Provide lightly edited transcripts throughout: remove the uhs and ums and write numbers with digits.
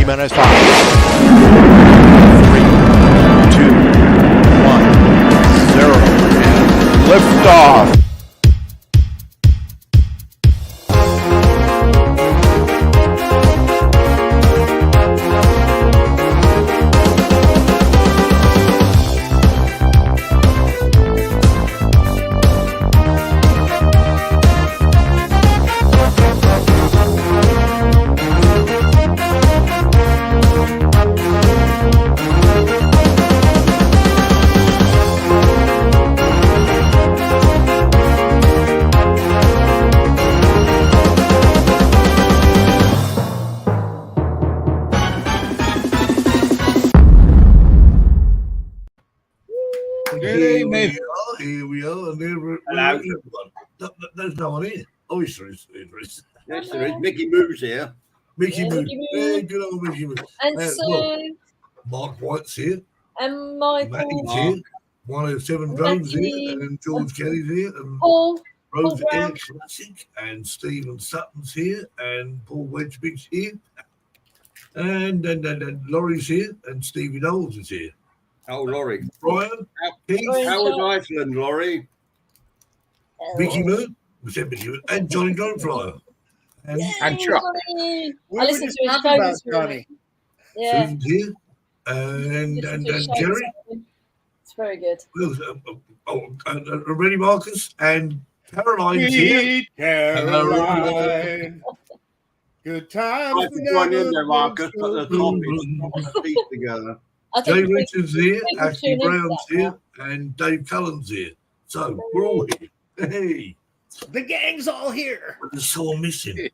T-minus 5, 3, 2, 1, 0, and liftoff. Here we are. And there's no one here. Oh, yes, there is. Yes, there is. Mickey Moo's here. Mickey Moo. Yeah, good old Mickey Moo. And so, Mark White's here. And Michael. Matty's here. 107 Drones here. And George Kelly's here. And Paul. Rose Air Classic. And Stephen Sutton's here. And Paul Wedgebig's here. And Laurie's here. And Stevie Knowles is here. Oh, Laurie. Brian. How was Iceland, Laurie? Mickey Moo. And Johnny Droneflyer. And Chuck. I listened to his show this morning. Yeah. Susan's here. And Jerry. It's very good. Ready, Marcus? And Caroline's here. Caroline. Good times. I can join in there, Marcus. Put the piece together. Jay Richards here, Ashley Brown's here, and Dave Cullen's here. So we're all here. Hey, the gang's all here. There's someone missing.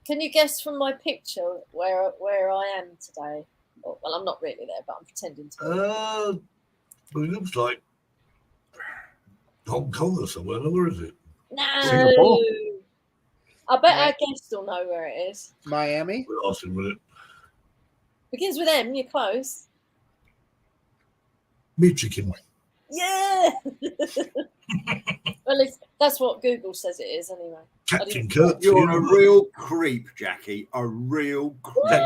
Can you guess from my picture where I am today? Well, I'm not really there, but I'm pretending to. Well, it looks like Hong Kong or somewhere. Where is it? No. Singapore? I bet our guests will know where it is. Miami. We'll ask him with it. Begins with M. You're close. Michigan. Yeah. Well, that's what Google says it is, anyway. Captain Kirk. You're a real creep, Jackie. A real creep.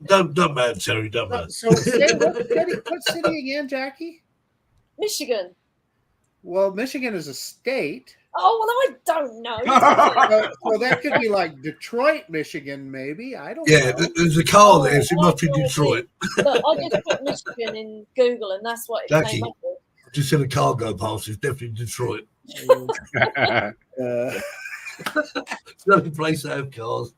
Don't mad, Terry. Don't mad. So, what city again, Jackie? Michigan. Well, Michigan is a state. Oh, well, I don't know. Well, that could be like Detroit, Michigan, maybe. I don't know. There's a car there, so it must be Detroit. Look, I just put Michigan in Google, and that's what it Jackie, came up with. Just said a car go past. It's definitely Detroit. It's the only place that have cars.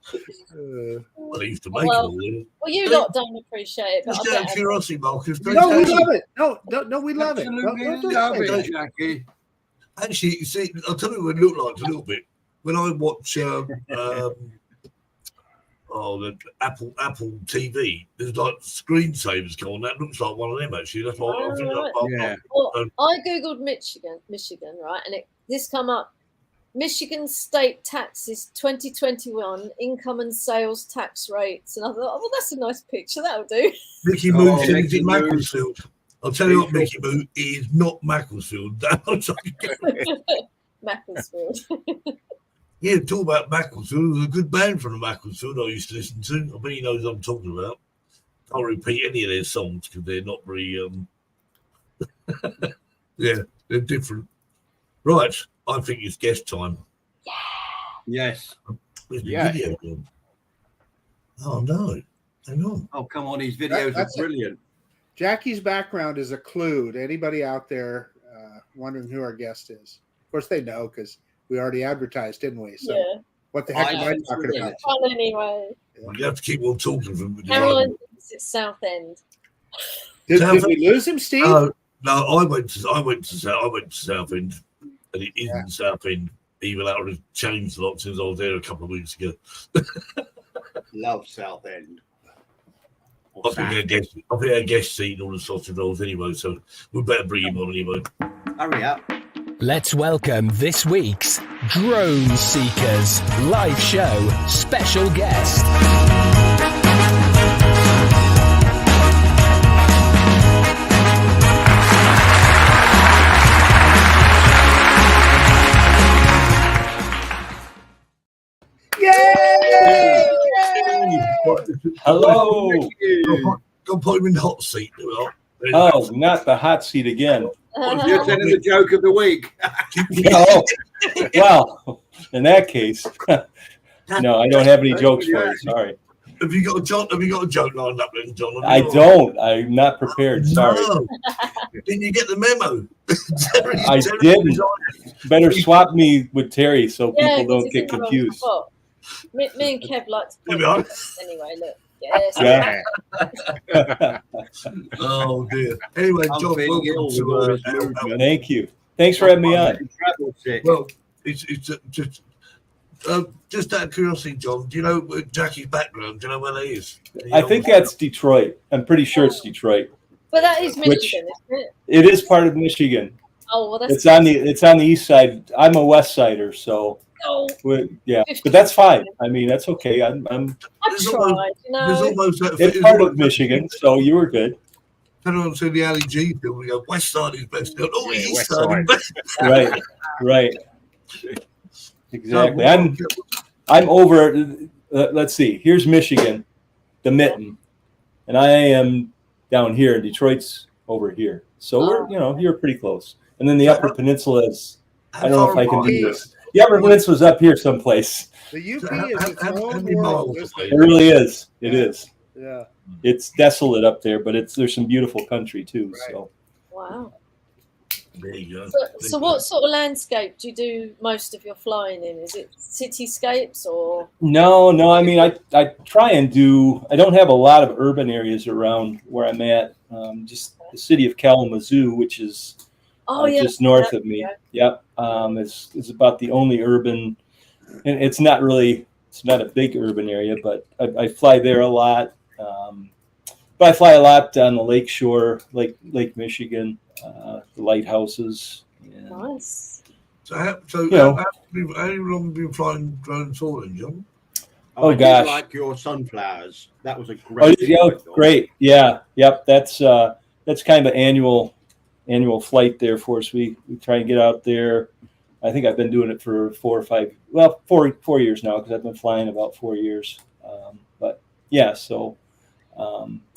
Well, they used to make all them. Well, you lot don't appreciate it. But just out of curiosity, Marcus. No, we love it. No, we love it. Absolutely love it, Jackie. Actually, you see, I'll tell you what it looked like a little bit. When I watch the Apple TV, there's like screensavers going. That looks like one of them, actually. That's why I think I googled Michigan, right, and this come up. Michigan state taxes 2021 income and sales tax rates, and I thought, oh, well, that's a nice picture. That'll do. Mickey Moo said it's in Macclesfield. I'll tell you what, Mickey Moo is not Macclesfield. Macclesfield. Yeah, talk about Macclesfield. There's a good band from the Macclesfield I used to listen to. I bet he knows what I'm talking about. I can't repeat any of their songs because they're not very. Yeah, they're different. Right, I think it's guest time. Yes. Video game. Oh no! Hang on. Oh come on! These videos are brilliant. Jackie's background is a clue to anybody out there wondering who our guest is. Of course, they know because we already advertised, didn't we? So what the heck am I talking about? Fun anyway. You have to keep on talking from Caroline thinks it's Southend. Did we lose him, Steve? No, I went to Southend, and it isn't Southend. Even that would have changed a lot since I was there a couple of weeks ago. Love Southend. I think our guest seat all the sausage rolls anyway, so we better bring him on anyway. Hurry up. Let's welcome this week's Drone Seekers live show special guest. Hello. Go put him in the hot seat. Oh, not the hot seat again. You're telling the joke of the week. Oh, well, in that case, no, I don't have any jokes for you. Sorry. Have you got a joke lined up then, John? I don't. I'm not prepared. Sorry. No. Didn't you get the memo? I didn't. Better swap me with Terry so Yeah, people 'cause don't he's get in the wrong confused. spot. Me and Kev like to To be point honest. anyway. Look, yes. Yeah. Oh dear. Anyway, I'm John, feeling ill with all this welcome to movement. Thank you. Thanks for having me on. Travel sick. well, it's just out of curiosity, John. Do you know Jackie's background? Do you know where that is? I think that's Detroit. I'm pretty sure it's Detroit. But that is Which- Michigan, isn't it? It is part of Michigan. Oh well, that's It's on the east side. I'm a west sider, so Oh, yeah. But that's fine. I mean, that's okay. I'm I There's tried, almost- you There's know. almost that. it's part of Michigan, so you were good. Turn on to the Ali G film. We go west side is best. Oh, Yeah, east west side is side. best. Right. Exactly. I'm over. Let's see. Here's Michigan, the mitten, and I am down here. Detroit's over here, so we're you're pretty close. And then the Upper Peninsula is. I don't know if I can do this. The Upper Peninsula's up here someplace. The UP is its How own many world. miles isn't away? It really is. It is. Yeah. It's desolate up there, but there's some beautiful country too. Right. So Wow. There you go. So what sort of landscape do you do most of your flying in? Is it cityscapes or? no. I mean, I try and do. I don't have a lot of urban areas around where I'm at. Just the city of Kalamazoo, which is just north of me. Yep. Is about the only urban, and it's not a big urban area, but I fly there a lot. But I fly a lot on the lake shore, Lake Michigan, the lighthouses. And, Nice. So how long have you been flying drones for then, John? Oh, I did gosh. like your sunflowers. That was a Oh, great. yeah, flight, though. great. Yeah. Yep. That's kind of an annual flight there for us. We try and get out there. I think I've been doing it for 4 years now because I've been flying about 4 years. But yeah, so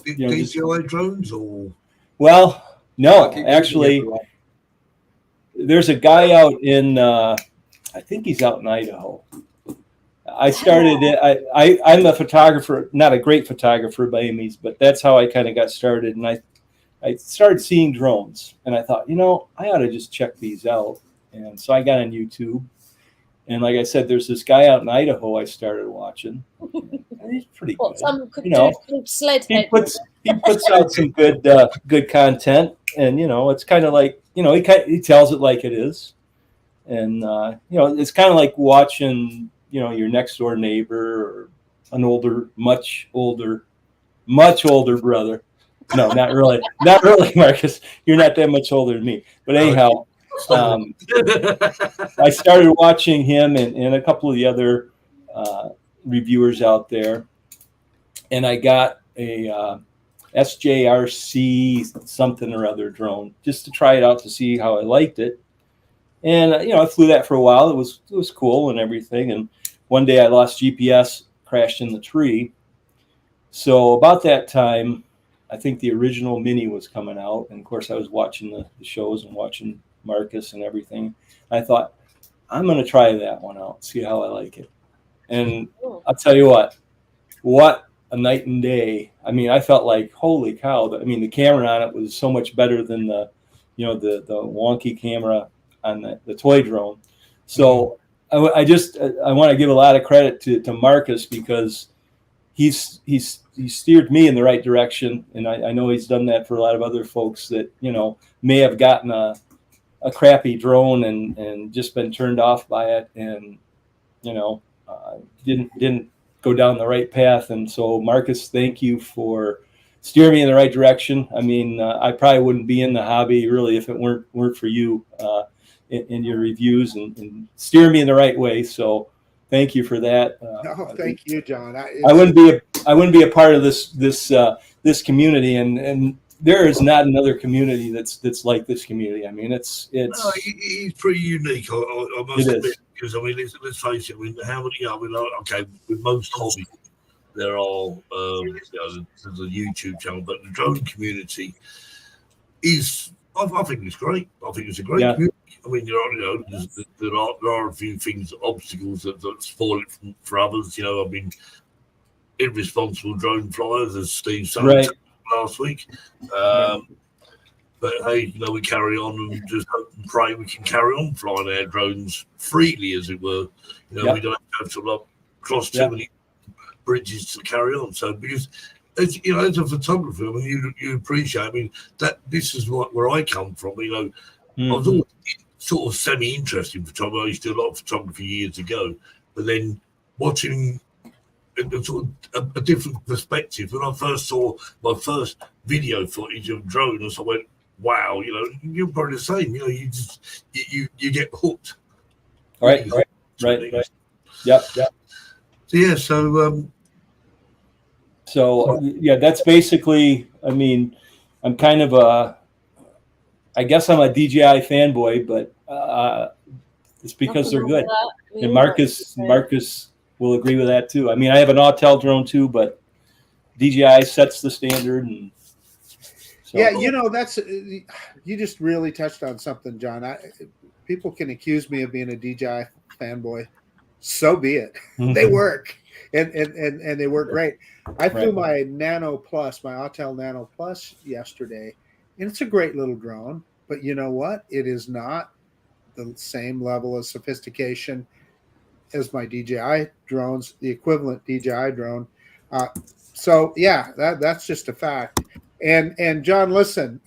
DJI drones or well, no, I keep actually, using it. there's a guy out in I think he's out in Idaho. I started it. I'm a photographer, not a great photographer by any means, but that's how I kind of got started. And I started seeing drones, and I thought, I ought to just check these out. And so I got on YouTube, and like I said, there's this guy out in Idaho I started watching. And he's pretty good. What some could do sled He head. puts out some good content, and it's kind of like he tells it like it is, and it's kind of like watching your next door neighbor or an much older brother. No, not really, Marcus. You're not that much older than me, but anyhow. I started watching him and a couple of the other reviewers out there, and I got a SJRC something or other drone just to try it out to see how I liked it. And I flew that for a while. It was cool and everything. And one day I lost GPS, crashed in the tree. So about that time, I think the original Mini was coming out, and of course I was watching the shows and watching Marcus and everything. I thought, I'm going to try that one out, see how I like it. And I'll tell you what a night and day. I mean, I felt like, holy cow. I mean, the camera on it was so much better than the wonky camera on the toy drone. So I want to give a lot of credit to Marcus because he's steered me in the right direction. And I know he's done that for a lot of other folks that, may have gotten a crappy drone and just been turned off by it and didn't go down the right path. And so Marcus, thank you for steering me in the right direction. I mean, I probably wouldn't be in the hobby really if it weren't for you in your reviews and steer me in the right way. So thank you for that. Thank you, John. I wouldn't be a part of this community, and there is not another community that's like this community. I mean, it's he's pretty unique. I must It admit, is. because let's face it. I mean, how many? With most hobbies, there are there's a YouTube channel, but the drone community is. I think it's great. I think it's a great community. I mean, there are a few things, obstacles that spoil it for others. I mean, irresponsible drone flyers, as Steve said last week. But hey, we carry on and just hope and pray we can carry on flying our drones freely, as it were. We don't have to cross too many bridges to carry on. So because as a photographer, I mean, you appreciate. I mean, that this is where I come from. I was always sort of semi-interested in photography. I used to do a lot of photography years ago, but then watching a different perspective. When I first saw my first video footage of drones, I went, "Wow!" You're probably the same. You just you get hooked. Right. Yep. So that's basically. I mean, I'm kind of I guess I'm a DJI fanboy, but it's because they're good. And Marcus will agree with that too. I mean, I have an Autel drone too, but DJI sets the standard. And so. Yeah, that's you just really touched on something, John. People can accuse me of being a DJI fanboy. So be it. They work, and they work great. I flew my Nano Plus, my Autel Nano Plus yesterday, and it's a great little drone. But you know what? It is not the same level of sophistication as my DJI drones, the equivalent DJI drone. So yeah, that's just a fact. And John, listen,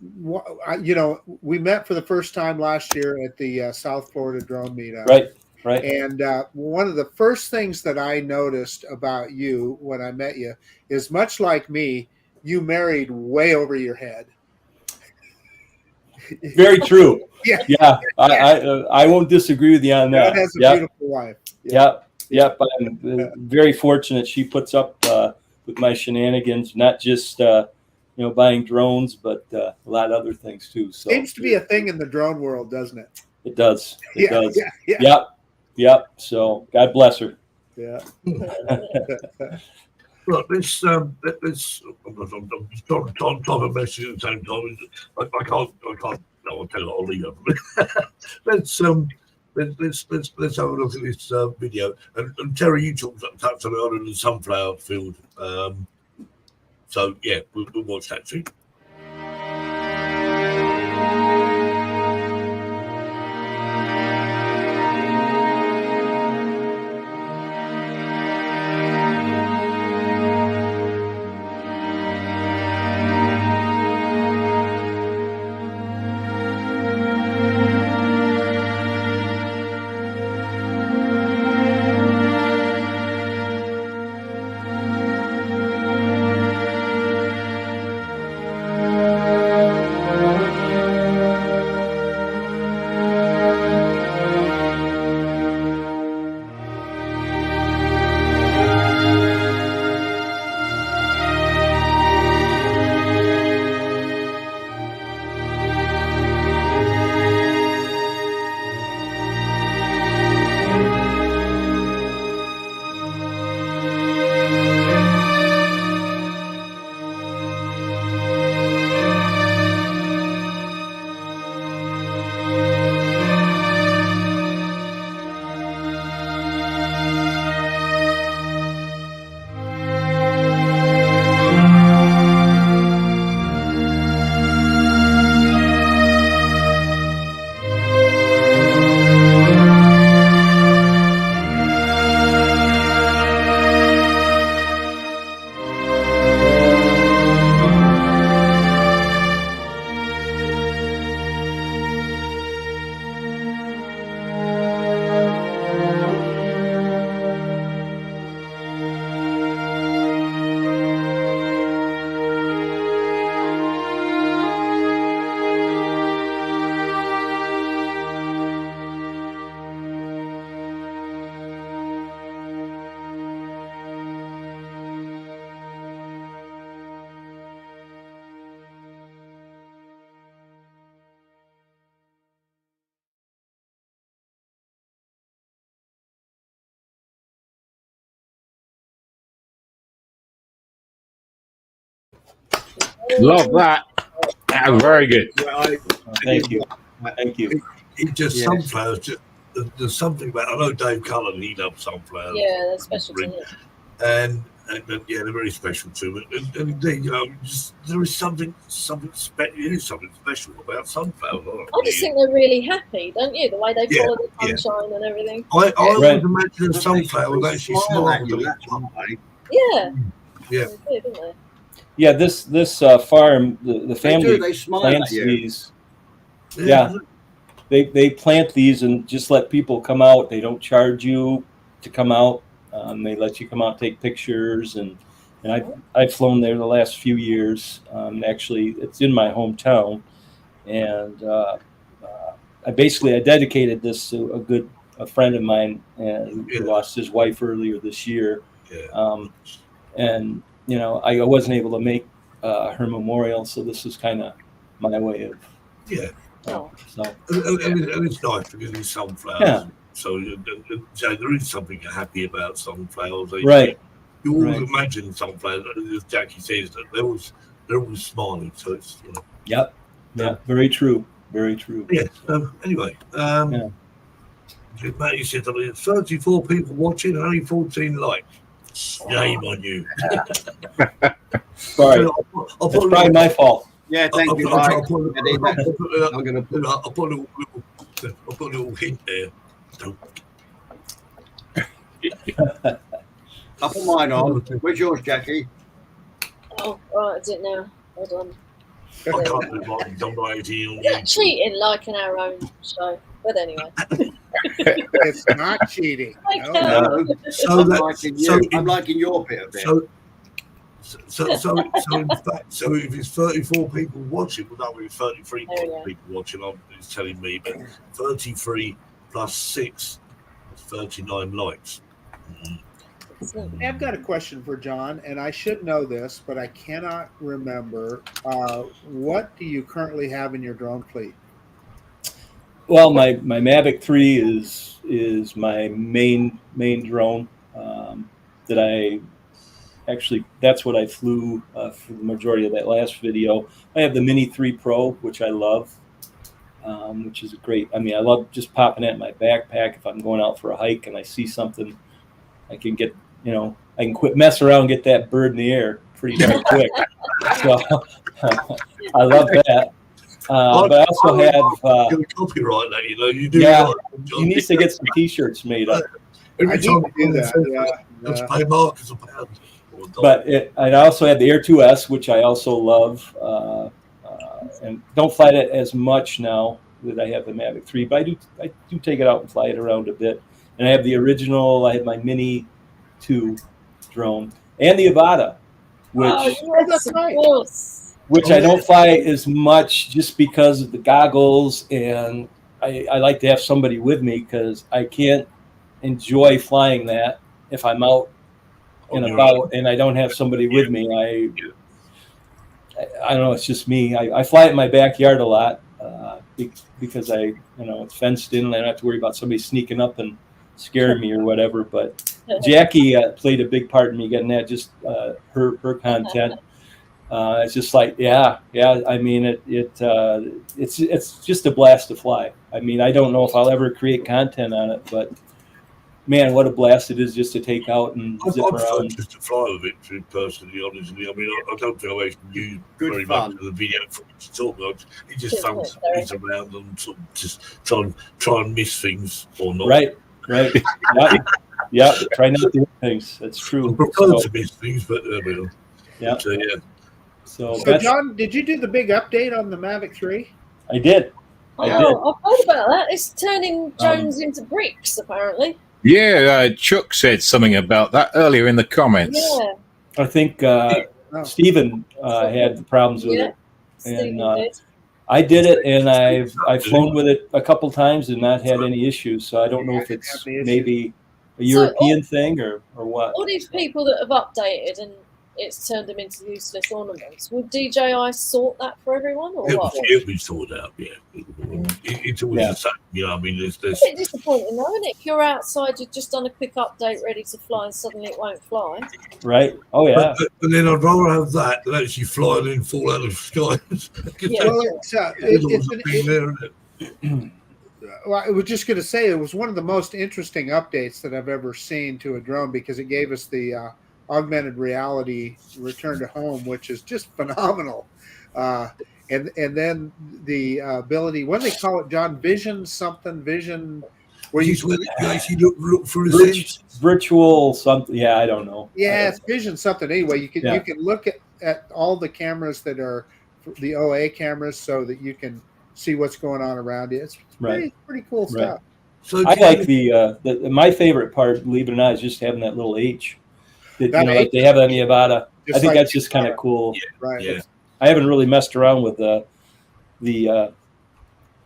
we met for the first time last year at the South Florida Drone Meetup. Right. And one of the first things that I noticed about you when I met you is, much like me, you married way over your head. Very true. Yeah. I won't disagree with you on that. God has a beautiful wife. Yep. I'm very fortunate. She puts up with my shenanigans, not just buying drones, but a lot of other things too. So seems to be a thing in the drone world, doesn't it? It does. It does. Yeah. Yep. So God bless her. Yeah. Look, let's. I'm trying to message at the same time. I can't. No, I'll tell you. I'll leave it. Let's have a look at this video. And Terry, you touched on it in the sunflower field. So yeah, we'll watch that too. Love that. That was very good. Thank you. Thank you. It just Yes. sunflowers. Just there's something about. I know Dave Cullen. He loves sunflowers. Yeah, they're special to him. And yeah, they're very special to it. And indeed, you know, just, there is something special about sunflowers. I just think they're really happy, don't you? The way they Yeah, follow the sunshine and everything. I Right. always imagine a sunflower actually Smile at smiles. you, that's one way. Yeah. Yeah. They do, don't they? Yeah, this farm, the They family do, they smile plants at you. these. Yeah. They plant these and just let people come out. They don't charge you to come out. They let you come out, take pictures, and I've flown there the last few years. Actually, it's in my hometown, and I dedicated this to a friend of mine who lost his wife earlier this year. Yeah. And you know, I wasn't able to make her memorial, so this is kind of my way of. Yeah. Oh. So And it's nice because it's sunflowers. Yeah. So there is something happy about sunflowers. Right. You always Right. imagine sunflowers, as Jackie says, that they're always smiling. So it's, you know. Yep. Yeah. Very true. Very true. Yeah. Anyway, Matty said that there's 34 people watching and only 14 likes. Shame on you. Sorry. I'll That's probably my fault. Yeah, thank you, I'll Mike. put I'm going to put a little hint there. Don't. I'll put mine on. Where's yours, Jackie? Oh, right, is it now? Hold on. I can't do mine. I'm not 18 on Is that you. cheating like in our own show? But anyway. It's not cheating. No. No. So I'm that- liking so you. in- I'm liking your bit of it. So in fact, so if it's 34 people watching, well, no, it's 33 There we go. people watching. It's telling me, but 33 plus 6 is 39 likes. I've got a question for John, and I should know this, but I cannot remember. What do you currently have in your drone fleet? Well, my Mavic 3 is my main drone that I actually, that's what I flew for the majority of that last video. I have the Mini 3 Pro, which I love, which is great. I mean, I love just popping it in my backpack. If I'm going out for a hike and I see something, I can get, you know, I can quit mess around and get that bird in the air pretty darn quick. So I love that. But I also have. You're copyright that, you know. You do. Yeah, right, he needs to get some T-shirts made up. Every I time need to do that. let's Yeah. pay Marcus a pound. But I also have the Air 2S, which I also love, and don't fly it as much now that I have the Mavic 3. But I do take it out and fly it around a bit. And I have the original. I have my Mini 2 drone and the Avata, which Yes, of course. I don't fly as much just because of the goggles, and I like to have somebody with me because I can't enjoy flying that if I'm out and about and I don't have somebody with me. I don't know, it's just me. I fly it in my backyard a lot because it's fenced in and I don't have to worry about somebody sneaking up and scaring me or whatever. But Jackie played a big part in me getting that, just her content. It's just like, yeah. I mean, it's just a blast to fly. I mean, I don't know if I'll ever create content on it, but man, what a blast it is just to take out and zip around. Just to fly with it, to be personally honest with you. I mean, I don't think I actually use Good very fun. much of the video footage to talk about. It just Good sounds fun, sorry. it's around and sort of just try and miss things or not. Right. Yeah. Try not to do things. That's I true. prefer So, to miss things, but yeah. yeah. So So, that's, John, did you do the big update on the Mavic 3? I did. Oh, I've heard about that. It's turning Jones into bricks, apparently. Yeah, Chuck said something about that earlier in the comments. Yeah. I think Stephen had the problems with Yeah. it. Stephen And did. I did it, and I've flown with it a couple times and not had any issues. So I don't know if Yeah, I didn't it's have the issues. maybe a European thing or what. All these people that have updated and it's turned them into useless ornaments. Would DJI sort that for everyone, or what? It'll be sorted out, yeah. It's always the same. You know, I mean, there's It's a bit disappointing, though, isn't it? If you're outside, you've just done a quick update, ready to fly, and suddenly it won't fly. Right. Oh, yeah. But then I'd rather have that than actually fly and then fall out of the sky. Yeah. Well, I was just going to say it was one of the most interesting updates that I've ever seen to a drone because it gave us the augmented reality return to home, which is just phenomenal. And then the ability, what do they call it, John? Vision, where you actually look for a virtual something. Yeah, I don't know. Yeah, it's vision something. Anyway, you can look at all the cameras that are the OA cameras so that you can see what's going on around you. It's pretty cool stuff. So I like the my favorite part, believe it or not, is just having that little H. That, like they have on the Avata. I think that's just kind of cool. Yeah, right. Yeah. I haven't really messed around with the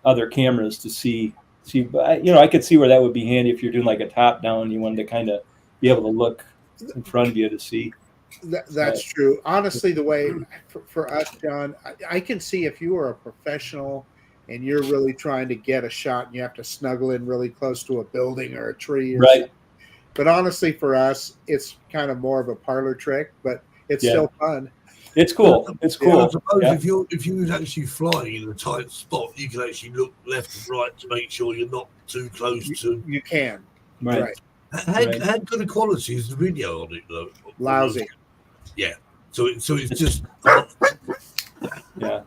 other cameras to see. I could see where that would be handy if you're doing like a top down. You wanted to kind of be able to look in front of you to see. That's true. Honestly, the way for us, John, I can see if you are a professional and you're really trying to get a shot and you have to snuggle in really close to a building or a tree. Or something. But honestly, for us, it's kind of more of a parlor trick, but it's still fun. It's cool. It's cool. I suppose if you was actually flying in a tight spot, you can actually look left and right to make sure you're not too close to. You can. Right. How good a quality is the video on it though? Lousy. Yeah. So it's just. Yeah.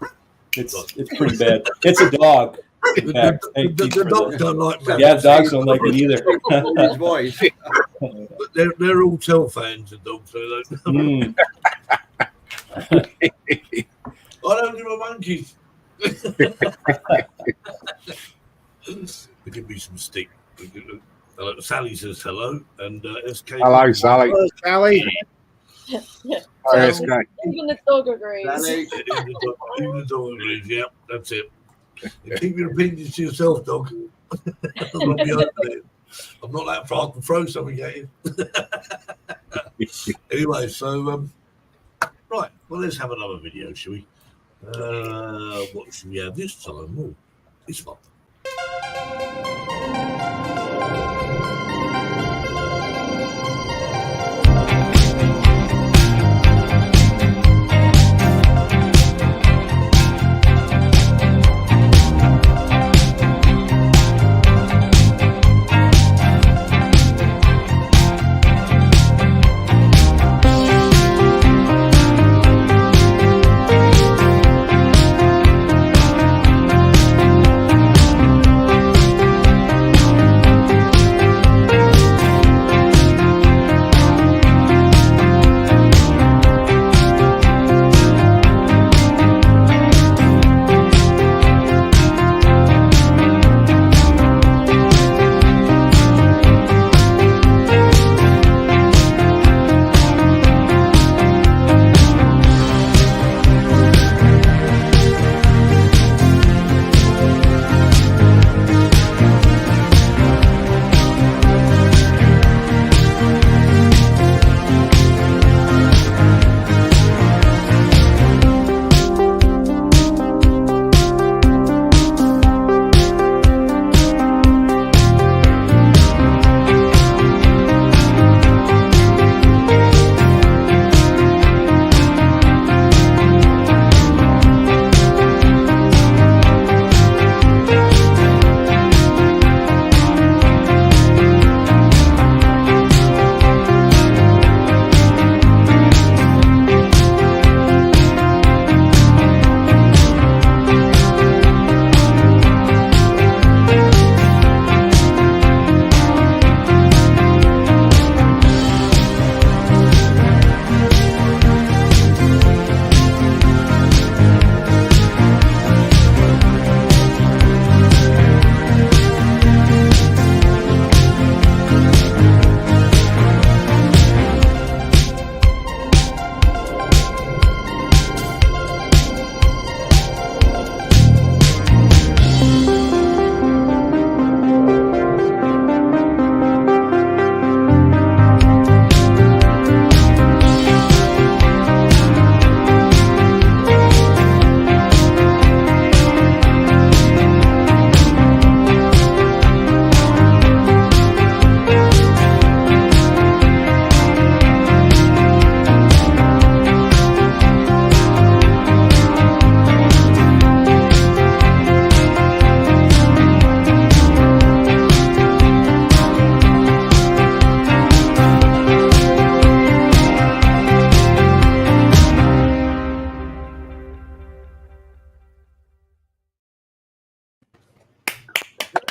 It's pretty bad. It's a dog. The dogs don't like me. Yeah, dogs don't like it either. His voice. But they're all tail fans of dogs, so they don't. I don't give a monkeys. There could be some stick. Sally says hello, and SK. Hello, Sally. Hello, Sally. Hi, SK. Even the dog agrees. Even the dog agrees. Yeah, that's it. Keep your opinions to yourself, dog. I'm not that far to throw something at you. Anyway, so right. Well, let's have another video, shall we? What should we have this time? Oh, this one.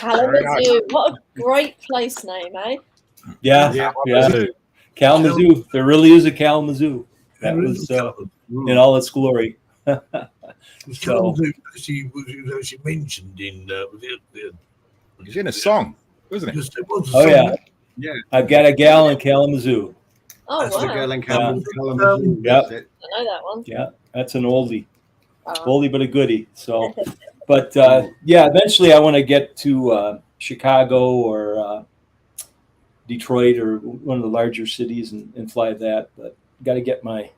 Kalamazoo. What a great place name, eh? Yeah. Kalamazoo. There really is a Kalamazoo. That was in all its glory. Kalamazoo actually was actually mentioned in It's in a song, wasn't it? Yeah. I've got a gal in Kalamazoo. Oh, That's the wow. girl in Kalamazoo. Kalamazoo. Yep. That's it. I know that one. Yeah, that's an oldie. Oh. Oldie but a goodie. So, but eventually I want to get to Chicago or Detroit or one of the larger cities and fly that. But got to get my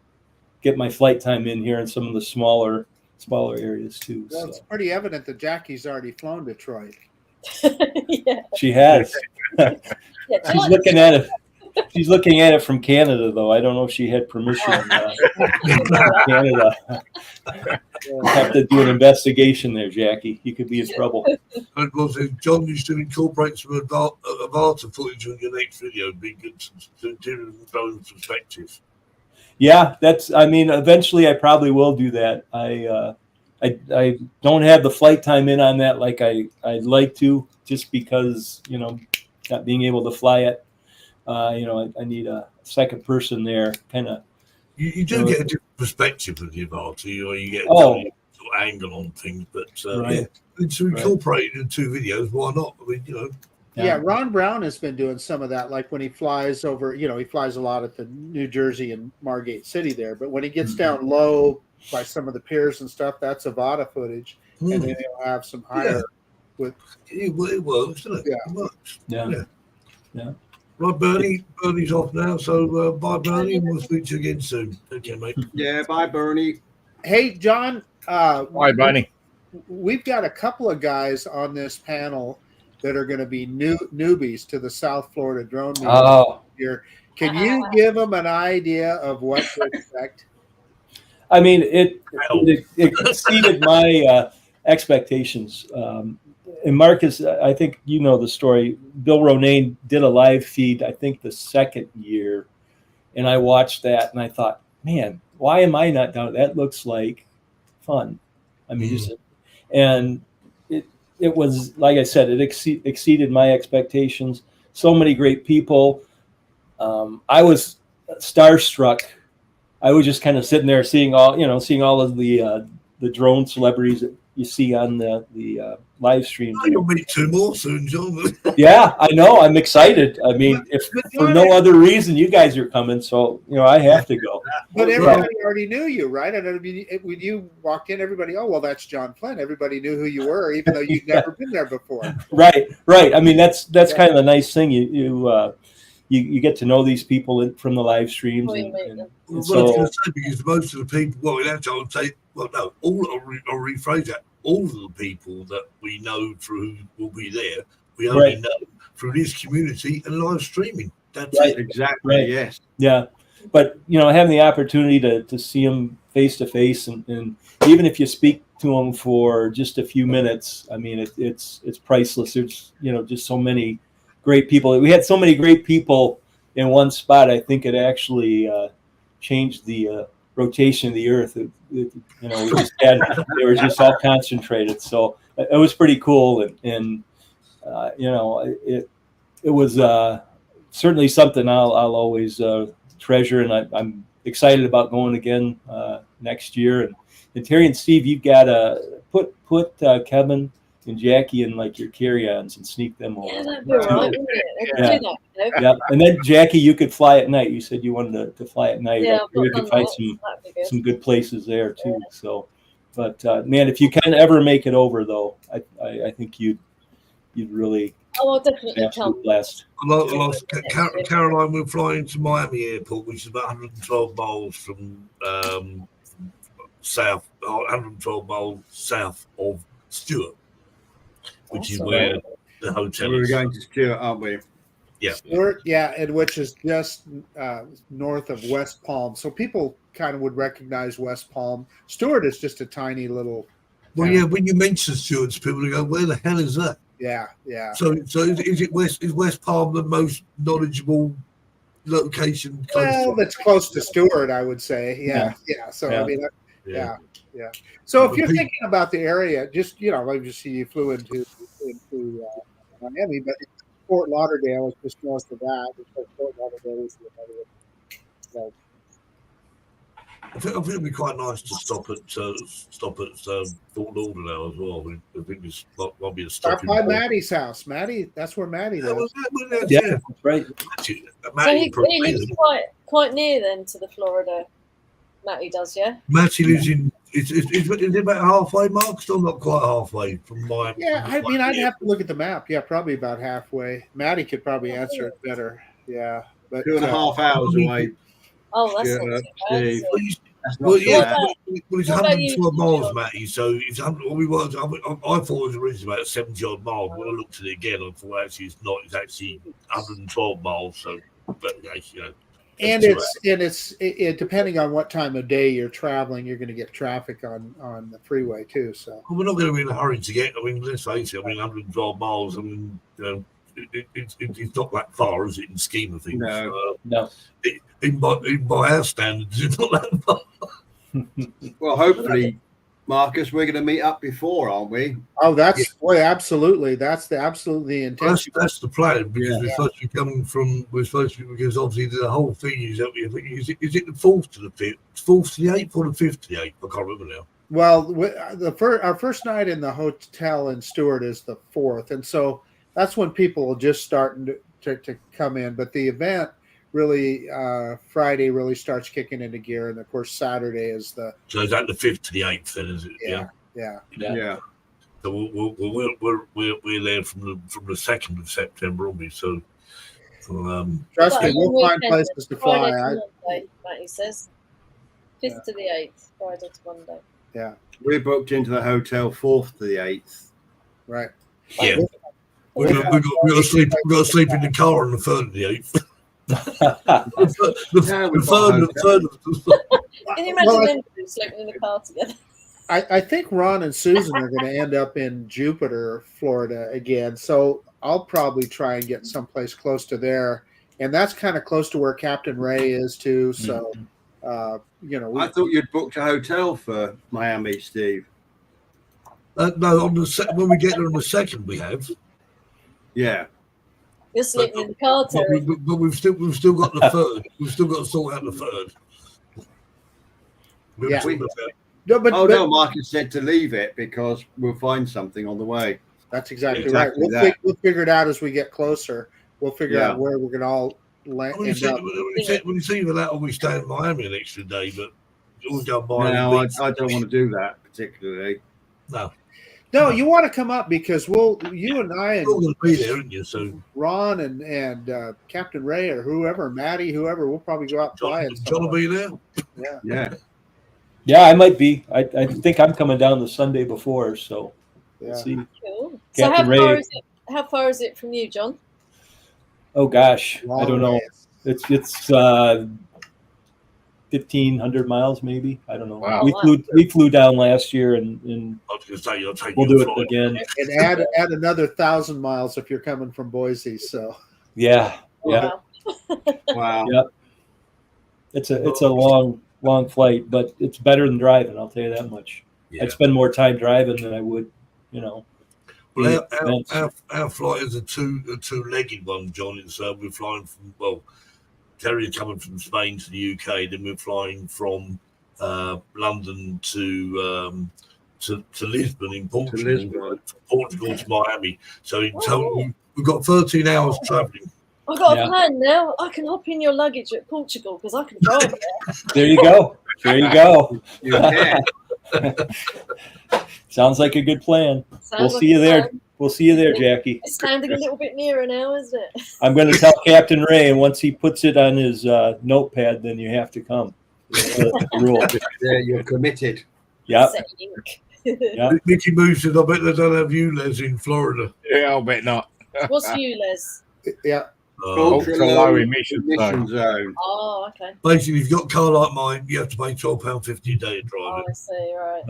flight time in here in some of the smaller areas too. Well, it's pretty evident that Jackie's already flown Detroit. Yeah. She has. Yeah, She's looking at it. She's looking at it from Canada, though. I don't know if she had permission from Canada. Have to do an investigation there, Jackie. You could be in trouble. And of course, if John used to incorporate some Avata footage on your next video. It'd be good to do those perspectives. Yeah, eventually I probably will do that. I don't have the flight time in on that like I'd like to, just because, not being able to fly it. I need a second person there, kind of. You do get a different perspective with the Avata, you get a sort of angle on things, but to incorporate it in 2 videos, why not? I mean, Yeah, Ron Brown has been doing some of that, like when he flies over, he flies a lot at the New Jersey and Margate City there, but when he gets down low by some of the piers and stuff, that's Avata footage, and then he'll have some higher with. It works, doesn't it? Yeah. It works. Yeah. Right, Bernie's off now, so bye, Bernie, and we'll speak to you again soon. Okay, mate. Yeah, bye, Bernie. Hey, John. Hi, Bernie. We've got a couple of guys on this panel that are going to be newbies to the South Florida drone meeting here. Can you give them an idea of what to expect? I mean, it exceeded my expectations. And Marcus, I think you know the story. Bill Ronayne did a live feed, I think the second year, and I watched that and I thought, man, why am I not down? That looks like fun. I mean, and it was, like I said, it exceeded my expectations. So many great people. I was starstruck. I was just kind of sitting there seeing all of the drone celebrities that you see on the live stream. You'll meet 2 more soon, John. Yeah, I know. I'm excited. I mean, if for no other reason, you guys are coming, so I have to go. But everybody already knew you, right? And when you walked in, everybody, oh well, that's John Flynn. Everybody knew who you were, even though you'd never been there before. Right. I mean, that's kind of the nice thing. You get to know these people from the live streams. I was going to say, because most of the people, I'll rephrase that. All of the people that we know through who will be there, we only know through this community and live streaming. That's it. Exactly. Right. Yes. Yeah. But having the opportunity to see them face to face, and even if you speak to them for just a few minutes, I mean, it's priceless. There's just so many great people. We had so many great people in one spot. I think it actually changed the rotation of the Earth. We just had, they were just all concentrated. So it was pretty cool, and it was certainly something I'll always treasure, and I'm excited about going again next year. And Terry and Steve, you've got to put Kevin and Jackie in like your carry-ons and sneak them over. Yeah, that'd be all right, wouldn't it? Yeah. And then Jackie, you could fly at night. You said you wanted to fly at night. Yeah, we could find some good places there too. Yeah. So, but man, if you can ever make it over, though, I think you'd really. Oh, I'll definitely come. Blessed. Caroline will fly into Miami Airport, which is about 112 miles from south, 112 miles south of Stewart, which is where the hotel is. We're going to Stewart, aren't we? Yeah. Stewart, yeah, and which is just north of West Palm. So people kind of would recognize West Palm. Stewart is just a tiny little. Well, yeah, when you mention Stewart, people go, "Where the hell is that?" Yeah. So is it West Palm the most knowledgeable location? Well, that's close to Stewart, I would say. Yeah. So I mean, yeah. So if you're thinking about the area, just obviously you flew into Miami, but Fort Lauderdale is just north of that. Fort Lauderdale is another one. So, I think it'd be quite nice to stop at Fort Lauderdale as well. I think this might be a stop stopping by point. Maddie's house. Maddie, that's where Maddie lives. Yeah, that's right. So he lives quite near then to the Florida. Matty does, yeah. Matty lives in. Is it about halfway, Mark? Still not quite halfway from my. Yeah, I mean, I'd have to look at the map. Yeah, probably about halfway. Maddie could probably answer it better. Yeah, but 2.5 hours away. Oh, that's Yeah, not too Steve. bad. Well, yeah, What it's what about you, 112 miles, John? Matty. So it's 100. I thought it was originally about 70 odd miles. When I looked at it again, I thought actually it's not. It's actually 112 miles. So, but you know. and it's depending on what time of day you're traveling, you're going to get traffic on the freeway too. So Well, we're not going to be in a hurry to get. I mean, let's face it. I mean, 112 miles. I mean, you know, it's not that far, is it? In the scheme of things. No. No. By our standards, it's not that far. Well, hopefully, Marcus, we're going to meet up before, aren't we? oh, that's absolutely. That's the absolutely Well, intention. that's the plan because Yeah. we're supposed to be coming from. We're supposed to because obviously the whole thing is that is it the 4th to the 5th, 4th to the 8th, or the 5th to the 8th? I can't remember now. Well, our first night in the hotel in Stewart is the 4th, and so that's when people will just start to come in. But the event really Friday really starts kicking into gear, and of course Saturday is the So is that the 5th to the 8th? Then is it? yeah. Yeah. So we're there from the 2nd of September, aren't we? So. Trust But me, we'll long find weekend, places to fly. Friday to Monday, Matty says. 5th to the 8th, Friday to Monday. Yeah, We're booked into the hotel 4th to the 8th. right. Yeah. We got to sleep. We got to sleep in the car on the 3rd of the 8th. The third. Can you imagine them two sleeping in the car together? I think Ron and Susan are going to end up in Jupiter, Florida again. So I'll probably try and get someplace close to there, and that's kind of close to where Captain Ray is too. So, I thought you'd booked a hotel for Miami, Steve. No, on when we get there on the 2nd, we have. Yeah. You're sleeping in the car, Terry. But we've still got the 3rd. We've still got to sort out the 3rd. Yeah. No, but Marcus said to leave it because we'll find something on the way. that's exactly Exactly right. that. We'll figure it out as we get closer. We'll figure Yeah. out where we're going to all land. When you see that, we stay in Miami an extra day, but we'll go Miami. No, I don't want to do that particularly. No, you want to come up because you and I and You're going to be there, aren't you? So Ron and Captain Ray or whoever, Maddie, whoever, we'll probably go out flying. John will be there. Yeah. Yeah, I might be. I think I'm coming down the Sunday before, so we'll Yeah. see. Cool. So Captain how far Ray. is it? How far is it from you, John? Oh gosh, Long I don't know. ways. It's 1,500 miles, maybe. I don't know. Wow. We flew down last year, and I was going to say, I'll take we'll you do to it again. And add another 1,000 miles if you're coming from Boise. So Yeah, Oh, yeah. Wow. Yeah. It's a long flight, but it's better than driving. I'll tell you that much. Yeah. I'd spend more time driving than I would, Well, our flight is a two-legged one, John. It's we're flying from Terry coming from Spain to the UK, then we're flying from London to Lisbon in Portugal, Portugal to Miami. So in total, we've got 13 hours travelling. I've got a plan now. I can hop in your luggage at Portugal because I can drive there. There you go. There you go. You can. Sounds like a good plan. Sounds We'll like see you a there. plan. We'll see you there, Jackie. It's sounding a little bit nearer now, isn't it? I'm going to tell Captain Ray, and once he puts it on his notepad, then you have to come. That's the rule. Yeah, you're committed. Yep. Yeah. Mickey Moose said, I bet they don't have you, Les, in Florida. Yeah, I'll bet not. What's you, Les? yeah, Ultra low emission zone. Oh, okay. Basically, if you've got a car like mine, you have to pay £12.50 a day to drive Oh, it. I see. Right.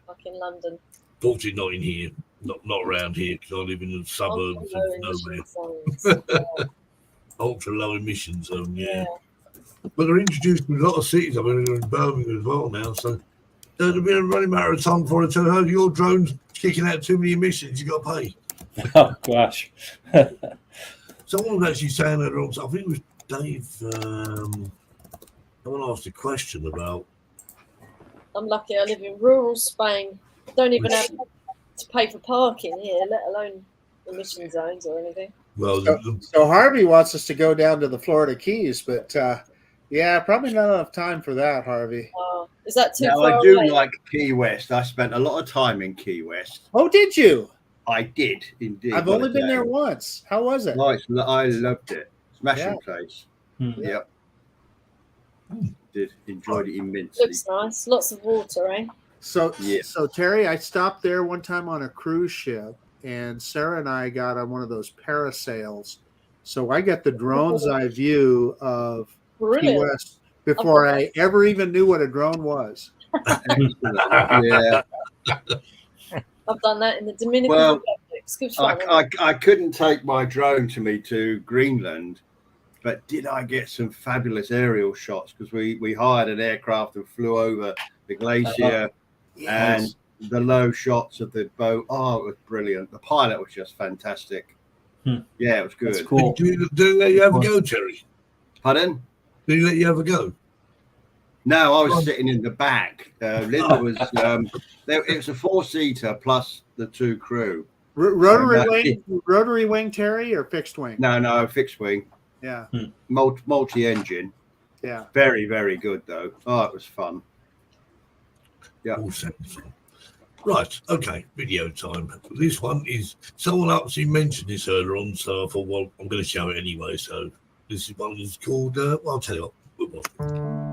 Like in London. Fortunately, not in here. Not around here, because I live in the suburbs of nowhere. Ultra low emission zone, yeah. But they're introduced in a lot of cities. I mean, they're in Birmingham as well now. So it'll be a running matter of time before I tell her your drone's kicking out too many emissions. You got to pay. Oh gosh. Someone was actually saying that wrong. I think it was Dave. Someone asked a question about. I'm lucky I live in rural Spain. Don't even have to pay for parking here, let alone emission zones or anything. Well, So Harvey wants us to go down to the Florida Keys, but yeah, probably not enough time for that, Harvey. Is that too Now, far I do away? like Key West. I spent a lot of time in Key West. Oh, did you? I did, indeed. I've only been there once. How was it? Oh, I loved it. Smashing place. Hmm. Yep. Enjoyed it immensely. Looks nice. Lots of water, eh? So, Yeah. so Terry, I stopped there one time on a cruise ship, and Sarah and I got on one of those parasails. So I got the drone's eye view of Key Brilliant. West before I ever even knew what a drone was. Yeah. I've done that in the Dominican Well, Republic. It's good fun. isn't it? I couldn't take my drone to Greenland, but did I get some fabulous aerial shots because we hired an aircraft and flew over the glacier and the low shots of the boat. Oh, it was brilliant. The pilot was just fantastic. Yeah, it was good. That's cool. do they let you have a go, Terry? Pardon? Do they let you have a go? No, I was sitting in the back. Linda was. It was a 4-seater plus the 2 crew. Rotary wing, Terry, or fixed wing? No, fixed wing. Yeah. Multi-engine. Yeah. Very, very good though. Oh, it was fun. Yeah. All sense. Right. Okay. Video time. This one is someone actually mentioned this earlier on, so I thought, well, I'm going to show it anyway. So this one is called. Well, I'll tell you what. We'll watch it.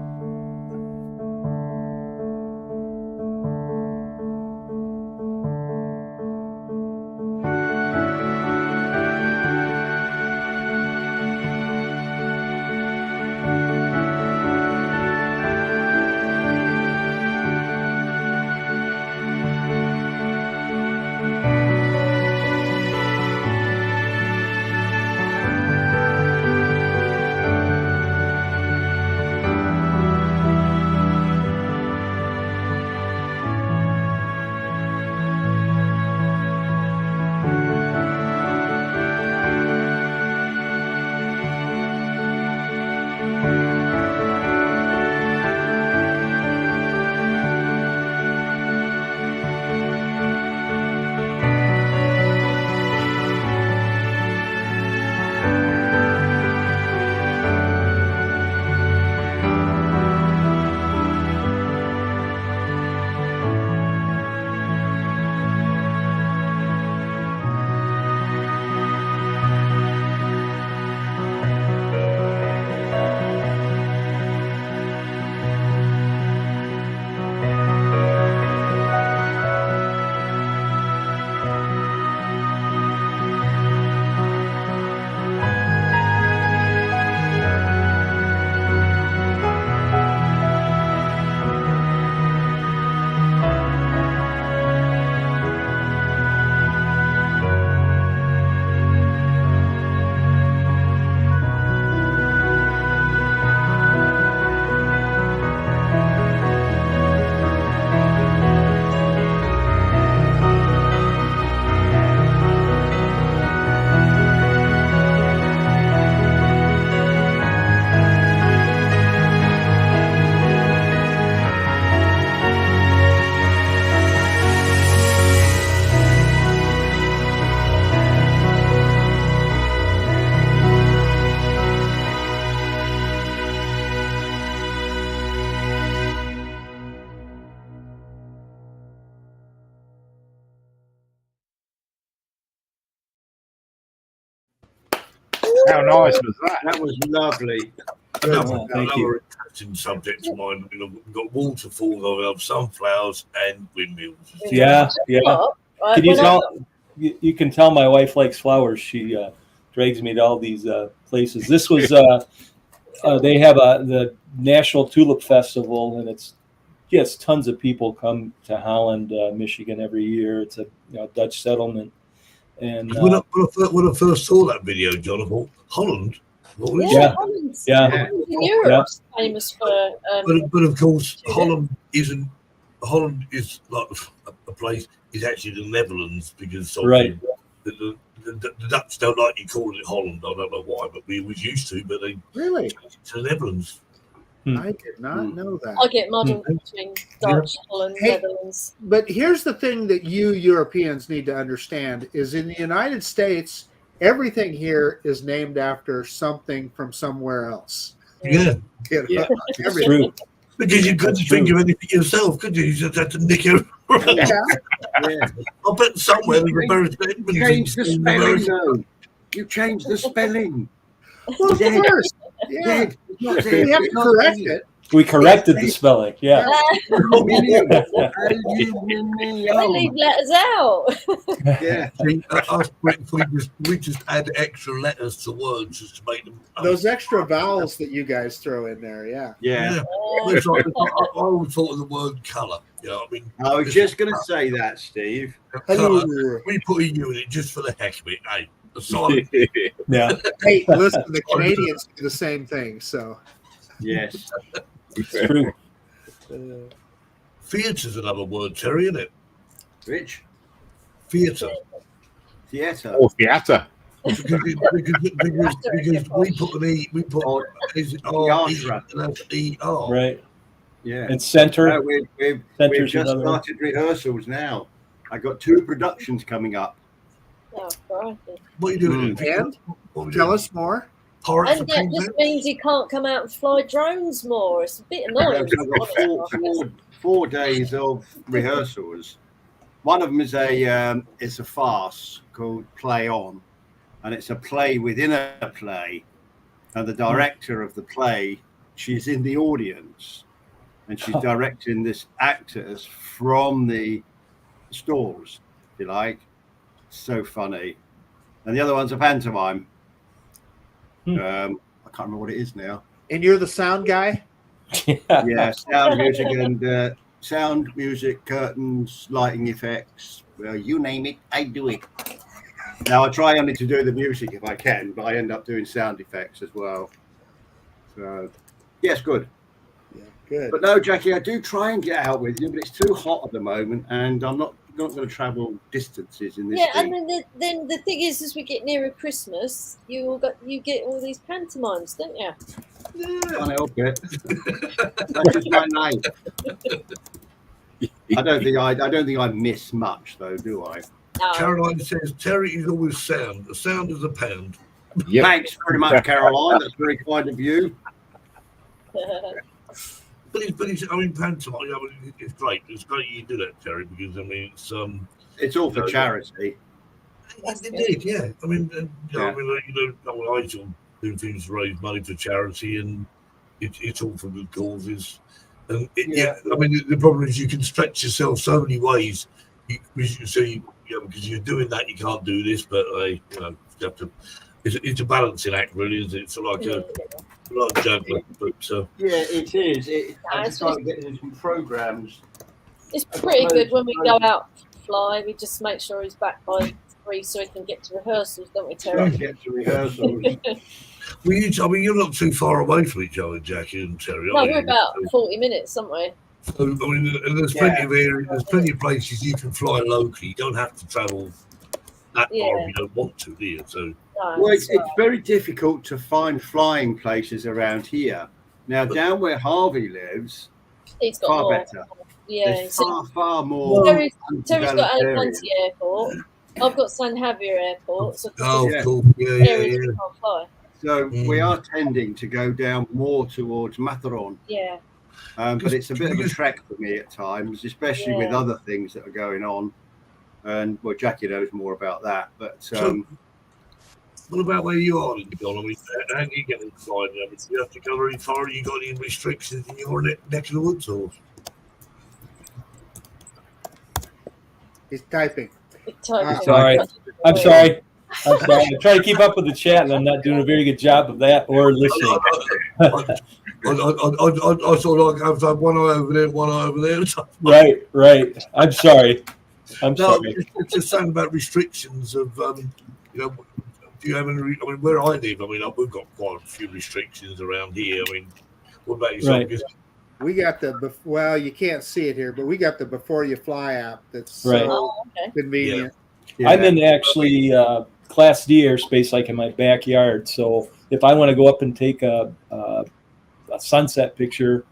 How nice was that? That was lovely. Oh, thank you. Another interesting subject of mine. You know, we've got waterfalls, I have sunflowers and windmills. Yeah. Right, Can you when tell? You can tell my wife likes flowers. She drags me to all these places. This was they have the National Tulip Festival, and it's tons of people come to Holland, Michigan every year. It's a Dutch settlement. And When I first saw that video, John, I thought, Holland? What was Yeah. it? Holland's- Yeah. Holland's in Europe's famous for. But of course, Holland is like a place. Is actually the Netherlands because of Right. the Dutch don't like you calling it Holland. I don't know why, but we was used to. But they Really? changed it to the Netherlands. I did not know that. I get muddled between Dutch, Holland, Hey. Netherlands. But here's the thing that you Europeans need to understand is in the United States, everything here is named after something from somewhere else. Yeah, You know, Yeah. everything. True. because you couldn't think of anything yourself, could you? You just had to nick it. Yeah. Yeah. I bet somewhere there's a American Change the spelling, though. You changed the spelling. Well, of Dead. course. Yeah. Dead. It's not We dead. have to It's not correct dead. it. We corrected the spelling. Yeah. Million. They leave letters out. Yeah. See, us Brits, we just add extra letters to words just to make them. Those extra vowels that you guys throw in there, yeah. Yeah. It's like, I always thought of the word colour. You know, I mean, I was just going to say that, Steve. colour. Hello. We put a U in it just for the heck of it. Hey, a silent. Yeah. Hey, listen, the Canadians do the same thing, so. Yes. It's true. Theatre's another word, Terry, isn't it? Rich. Theatre. Theatre. Or theatre. Because we put an E, we put Or is it Yatra. and that's ER. Right. Yeah. And center. No, we've Center's just another one. started rehearsals now. I got 2 productions coming up. Oh, crikey. What are you doing? And What are we tell doing? us more. Pirates And of that Penzance? just means he can't come out and fly drones more. It's a bit annoying. I've got 4 days of rehearsals. One of them is it's a farce called Play On, and it's a play within a play. And the director of the play, she's in the audience, and she's directing this actors from the stalls, if you like. So funny. And the other one's a pantomime. I can't remember what it is now. And you're the sound guy? Yeah, sound music, curtains, lighting effects. Well, you name it, I do it. Now I try only to do the music if I can, but I end up doing sound effects as well. So, yes, good. Yeah, good. But no, Jackie, I do try and get out with you, but it's too hot at the moment, and I'm not going to travel distances in this. Yeah, thing. and then the thing is, as we get nearer Christmas, you get all these pantomimes, don't you? Can't help it. That's just my life. I don't think I miss much though, do I? No. Caroline says Terry is always sound. The sound is a pound. Yep. Thanks very much, Caroline. That's very kind of you. But it's I mean, pantomime. I mean, it's great. It's great you do that, Terry, because I mean, It's all for charity. Indeed, yeah. I mean, Yeah. I mean, I sort of do things to raise money for charity, and it's all for good causes. And I mean, the problem is you can stretch yourself so many ways. Because you're doing that, you can't do this, but you have to. It's a balancing act, really, isn't it? It's like a juggler, but Yeah, it is. I it's just try to get into some programs. It's pretty good when we go out to fly. We just make sure he's back by 3 so he can get to rehearsals, don't we, Try Terry? to get to rehearsals. I mean, you're not too far away from each other, Jackie and Terry. No, are you? we're about 40 minutes, aren't we? So, I mean, and there's plenty of areas, there's plenty of places you can fly locally. You don't have to travel that far if you don't want to, do you? So, Well, it's very difficult to find flying places around here. Now, down where Harvey lives, he's got far more. better. Yeah, There's so far more. Terry's got undeveloped areas. Alicante Airport. I've got San Javier Airport. So Yeah. cool. Yeah. areas you can't fly. So we are tending to go down more towards Matharon. Yeah. But it's a bit of a trek for me at times, especially with other things that are going on. And well, Jackie knows more about that. But what about where you are, John? I mean, how do you get in flying? I mean, do you have to go very far? You got any restrictions in your neck of the woods, or? He's typing. Sorry. I'm sorry. I'm trying to keep up with the chat, and I'm not doing a very good job of that or listening. I sort of like have one eye over there, one eye over there. Right. I'm sorry. It's just saying about restrictions of, do you have any? I mean, where I live, I mean, we've got quite a few restrictions around here. I mean, what about yourself? Right. We got well, you can't see it here, but we got the Before You Fly app that's so Right. convenient. I'm in actually Class D airspace, like in my backyard. So if I want to go up and take a sunset picture,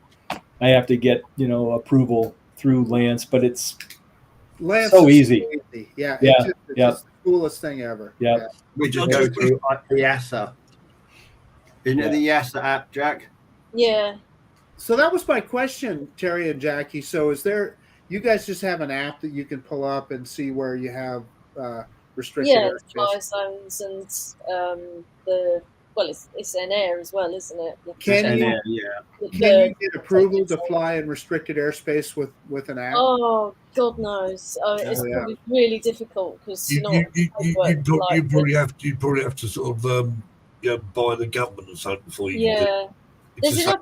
I have to get approval through Lance. But it's so easy. Yeah, yeah, it's just the coolest thing ever. Yeah. We just go through the YASA. Isn't it the YASA app, Jack? Yeah. So that was my question, Terry and Jackie. So you guys just have an app that you can pull up and see where you have restricted airspace? Fly zones and it's an air as well, isn't it? Can you get approval to fly in restricted airspace with an app? Oh, God knows. It's probably really difficult because you probably have to sort of buy the government or something before you can do it.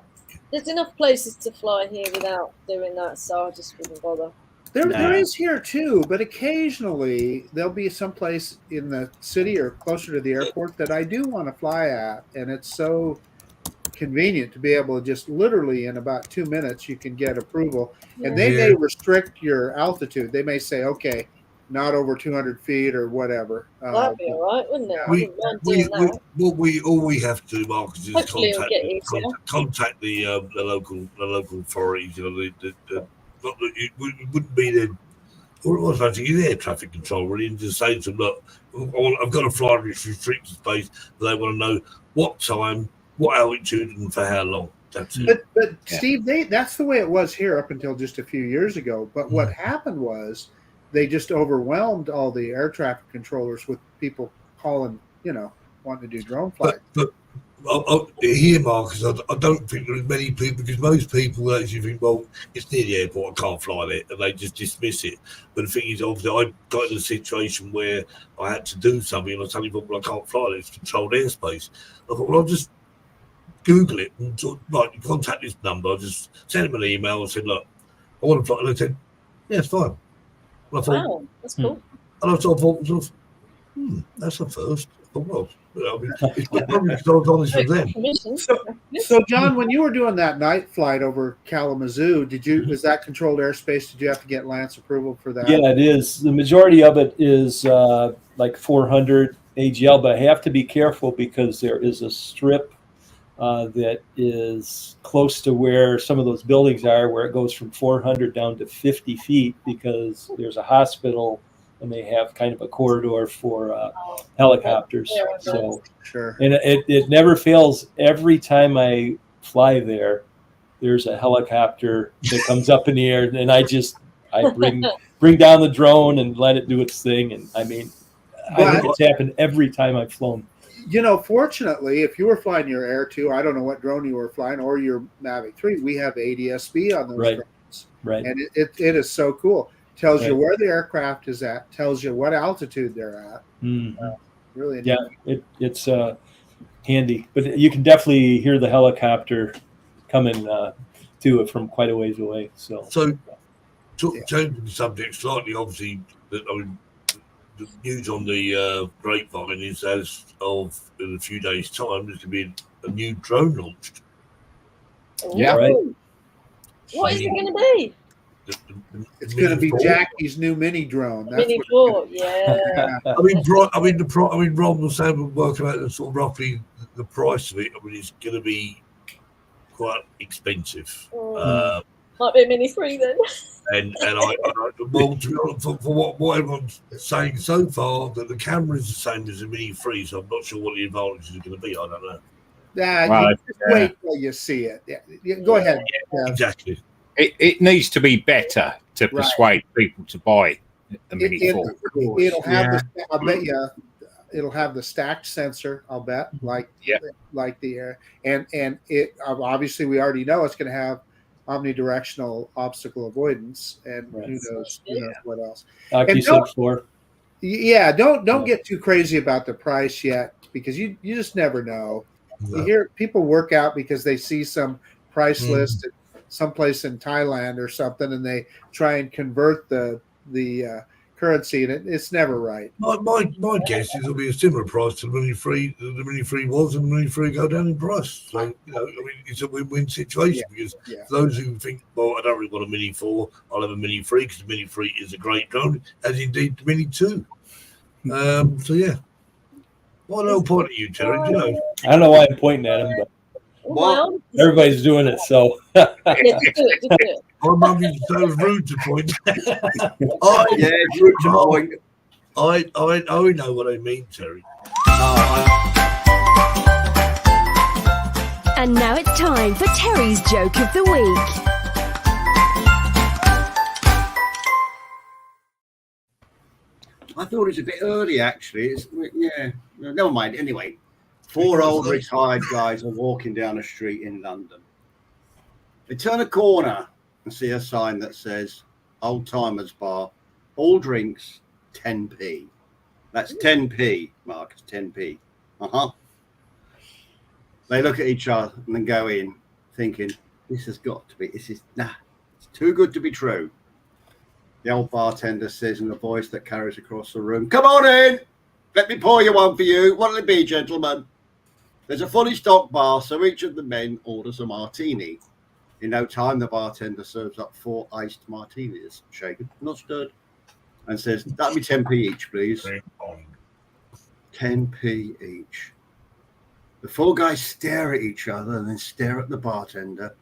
There's enough places to fly here without doing that, so I just wouldn't bother. There is here too, but occasionally there'll be some place in the city or closer to the airport that I do want to fly at, and it's so convenient to be able to just literally in about 2 minutes you can get approval, and they may restrict your altitude. They may say, okay, not over 200 feet or whatever. That'd be all right, wouldn't it? All we have to do, Marcus, is contact the local authorities. Not that it wouldn't be there. All it was actually air traffic control, really, and just say to them, look, I've got to fly in this restricted space, but they want to know what time, what altitude, and for how long. That's it. But Steve, that's the way it was here up until just a few years ago. But what happened was they just overwhelmed all the air traffic controllers with people calling, wanting to do drone flights. But here, Marcus, I don't think there are many people, because most people actually think, well, it's near the airport, I can't fly there, and they just dismiss it. But the thing is, obviously, I got in a situation where I had to do something, and I suddenly thought, well, I can't fly there, it's controlled airspace. I thought, well, I'll just Google it and contact this number. I just sent them an email and said, look, I want to fly. And they said, yeah, it's fine. And I thought, wow, that's cool. And I thought, that's a first. I thought, well, it's probably because I was honest with them. So, John, when you were doing that night flight over Kalamazoo, was that controlled airspace? Did you have to get Lance approval for that? Yeah, it is. The majority of it is like 400 AGL, but I have to be careful because there is a strip that is close to where some of those buildings are, where it goes from 400 down to 50 feet because there's a hospital and they have kind of a corridor for helicopters. So, sure. And it never fails. Every time I fly there, there's a helicopter that comes up in the air, and I bring down the drone and let it do its thing. And I mean, I think it's happened every time I've flown. Fortunately, if you were flying your Air 2, I don't know what drone you were flying, or your Mavic 3, we have ADS-B on those drones. Right. And it is so cool. Tells you where the aircraft is at, tells you what altitude they're at. Mm-hmm. Really it's handy. But you can definitely hear the helicopter coming to it from quite a ways away. So changing the subject slightly, obviously, the news on the grapevine is as of in a few days' time, there's going to be a new drone launched. Yeah, right. What is it going to be? It's going to be Jackie's new mini drone. Mini 4, yeah. Ron was saying we're working out sort of roughly the price of it. I mean, it's going to be quite expensive. Might be a Mini 3 then. And well, to be honest, for what everyone's saying so far, that the camera is the same as a Mini 3, so I'm not sure what the advantages are going to be. I don't know. Wait till you see it. Yeah. Go ahead. Yeah, exactly. It needs to be better to persuade people to buy the Mini 4. It'll have I bet you it'll have the stacked sensor. I'll bet like the Air, and it obviously we already know it's going to have omnidirectional obstacle avoidance, and who knows what else. Don't get too crazy about the price yet, because you just never know. No. You hear people work out because they see some price list at someplace in Thailand or something, and they try and convert the currency, and it's never right. My guess is it'll be a similar price to the Mini 3. The Mini 3 was, and the Mini 3 go down in price. So it's a win-win situation because those who think, well, I don't really want a Mini 4, I'll have a Mini 3 because the Mini 3 is a great drone, as indeed the Mini 2. So yeah. What an old point at you, Terry. You know. I don't know why I'm pointing at him, but Well, everybody's doing it. So yeah, just do it. Just do it. My mum used to say it was rude to point. It's rude to point. I know what I mean, Terry. And now it's time for Terry's Joke of the Week. I thought it was a bit early, actually. Never mind. Anyway, 4 old retired guys are walking down a street in London. They turn a corner and see a sign that says Old Timers Bar, all drinks 10p. That's 10p, Marcus, 10p. They look at each other and then go in thinking, this is it's too good to be true. The old bartender says in a voice that carries across the room, come on in, let me pour you one for you. What'll it be, gentlemen? There's a fully stocked bar, so each of the men orders a martini. In no time, the bartender serves up 4 iced martinis, shaken, not stirred, and says, that'll be 10p each, please. 10p each. The 4 guys stare at each other and then stare at the bartender